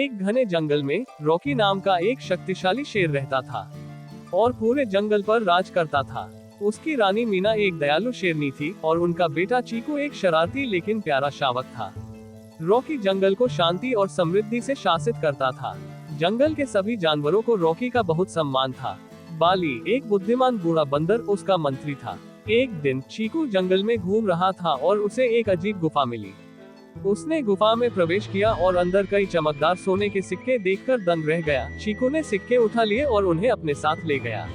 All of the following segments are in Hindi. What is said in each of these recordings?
एक घने जंगल में रॉकी नाम का एक शक्तिशाली शेर रहता था और पूरे जंगल पर राज करता था। उसकी रानी मीना एक दयालु शेरनी थी और उनका बेटा चीकू एक शरारती लेकिन प्यारा शावक था। रॉकी जंगल को शांति और समृद्धि से शासित करता था। जंगल के सभी जानवरों को रॉकी का बहुत सम्मान था। बाली, एक बुद्धिमान बूढ़ा बंदर, उसका मंत्री था। एक दिन चीकू जंगल में घूम रहा था और उसे एक अजीब गुफा मिली। उसने गुफा में प्रवेश किया और अंदर कई चमकदार सोने के सिक्के देखकर दंग रह गया। चीकू ने सिक्के उठा लिए और उन्हें अपने साथ ले गया।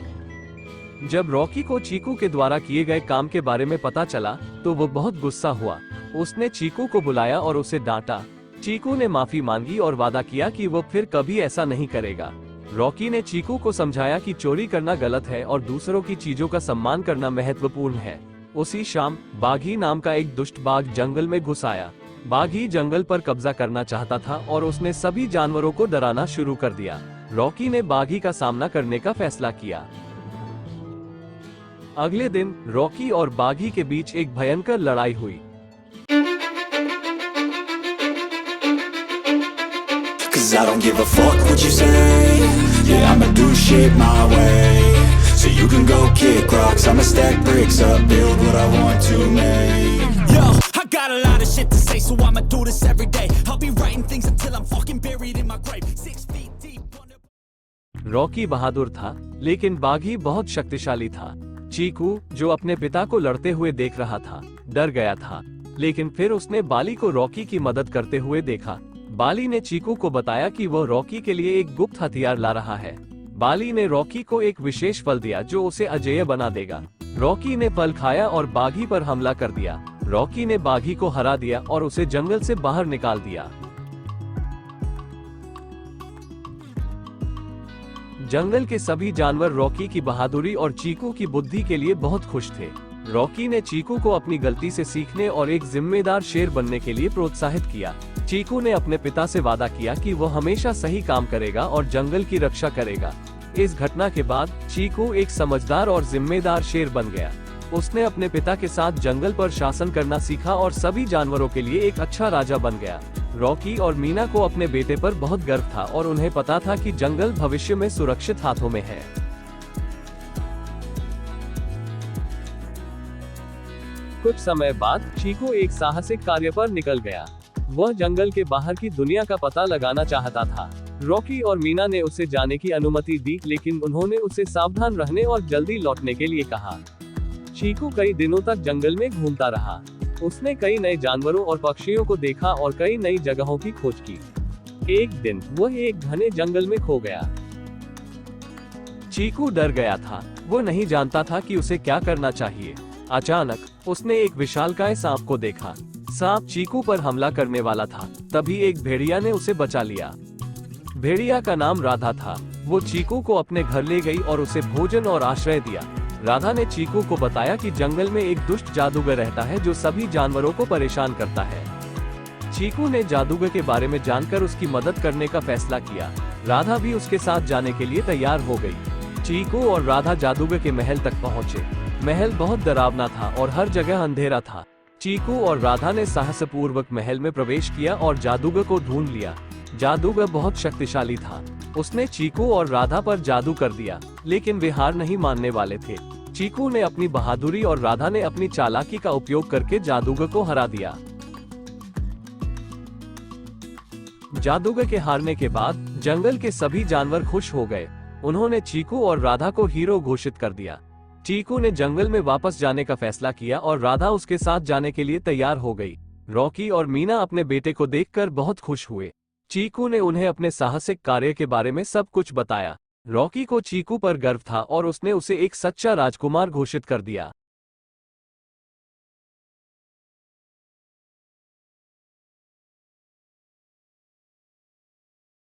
जब रॉकी को चीकू के द्वारा किए गए काम के बारे में पता चला तो वो बहुत गुस्सा हुआ। उसने चीकू को बुलाया और उसे डांटा। चीकू ने माफी मांगी और वादा किया कि वो फिर कभी ऐसा नहीं करेगा। रॉकी ने चीकू को समझाया कि चोरी करना गलत है और दूसरों की चीजों का सम्मान करना महत्वपूर्ण है। उसी शाम बाघी नाम का एक दुष्ट बाघ जंगल में घुस आया। बाघी जंगल पर कब्जा करना चाहता था और उसने सभी जानवरों को डराना शुरू कर दिया। रॉकी ने बाघी का सामना करने का फैसला किया। अगले दिन रॉकी और बाघी के बीच एक भयंकर लड़ाई हुई। Cause I don't give a fuck what you say. Yeah, I'ma do shit my way. So you can go kick rocks, I'ma stack bricks up, build what I want to make. Yo, I got a lot of shit to say, so I'ma do this every day. I'll be writing things until I'm fucking buried in my grave. 6 feet deep. Rocky बहादुर था, लेकिन बाघी बहुत शक्तिशाली था। चीकू, जो अपने पिता को लड़ते हुए देख रहा था, डर गया था। लेकिन फिर उसने बाली को रॉकी की मदद करते हुए देखा। बाली ने चीकू को बताया कि वह रॉकी के लिए एक गुप्त हथियार ला रहा है। बाली ने रॉकी को एक विशेष फल दिया जो उसे अजेय बना देगा। रॉकी ने फल खाया और बाघी पर हमला कर दिया। रॉकी ने बाघी को हरा दिया और उसे जंगल से बाहर निकाल दिया। जंगल के सभी जानवर रॉकी की बहादुरी और चीकू की बुद्धि के लिए बहुत खुश थे। रॉकी ने चीकू को अपनी गलती से सीखने और एक जिम्मेदार शेर बनने के लिए प्रोत्साहित किया। चीकू ने अपने पिता से वादा किया कि वो हमेशा सही काम करेगा और जंगल की रक्षा करेगा। इस घटना के बाद चीकू एक समझदार और जिम्मेदार शेर बन गया। उसने अपने पिता के साथ जंगल पर शासन करना सीखा और सभी जानवरों के लिए एक अच्छा राजा बन गया। रॉकी और मीना को अपने बेटे पर बहुत गर्व था और उन्हें पता था कि जंगल भविष्य में सुरक्षित हाथों में है। कुछ समय बाद चीकू एक साहसिक कार्य पर निकल गया। वह जंगल के बाहर की दुनिया का पता लगाना चाहता था। रॉकी और मीना ने उसे जाने की अनुमति दी, लेकिन उन्होंने उसे सावधान रहने और जल्दी लौटने के लिए कहा। चीकू कई दिनों तक जंगल में घूमता रहा। उसने कई नए जानवरों और पक्षियों को देखा और कई नई जगहों की खोज की। एक दिन वह एक घने जंगल में खो गया। चीकू डर गया था। वो नहीं जानता था कि उसे क्या करना चाहिए। अचानक उसने एक विशालकाय सांप को देखा। सांप चीकू पर हमला करने वाला था। तभी एक भेड़िया ने उसे बचा लिया। भेड़िया का नाम राधा था। वो चीकू को अपने घर ले गई और उसे भोजन और आश्रय दिया। राधा ने चीकू को बताया कि जंगल में एक दुष्ट जादूगर रहता है जो सभी जानवरों को परेशान करता है। चीकू ने जादूगर के बारे में जानकर उसकी मदद करने का फैसला किया। राधा भी उसके साथ जाने के लिए तैयार हो गई। चीकू और राधा जादूगर के महल तक पहुँचे। महल बहुत डरावना था और हर जगह अंधेरा था। चीकू और राधा ने साहसपूर्वक महल में प्रवेश किया और जादूगर को ढूंढ लिया। जादूगर बहुत शक्तिशाली था। उसने चीकू और राधा पर जादू कर दिया, लेकिन वे हार नहीं मानने वाले थे। चीकू ने अपनी बहादुरी और राधा ने अपनी चालाकी का उपयोग करके जादूगर को हरा दिया। जादूगर के हारने के बाद जंगल के सभी जानवर खुश हो गए। उन्होंने चीकू और राधा को हीरो घोषित कर दिया। चीकू ने जंगल में वापस जाने का फैसला किया और राधा उसके साथ जाने के लिए तैयार हो गई। रॉकी और मीना अपने बेटे को देखकर बहुत खुश हुए। चीकू ने उन्हें अपने साहसिक कार्य के बारे में सब कुछ बताया। रॉकी को चीकू पर गर्व था और उसने उसे एक सच्चा राजकुमार घोषित कर दिया।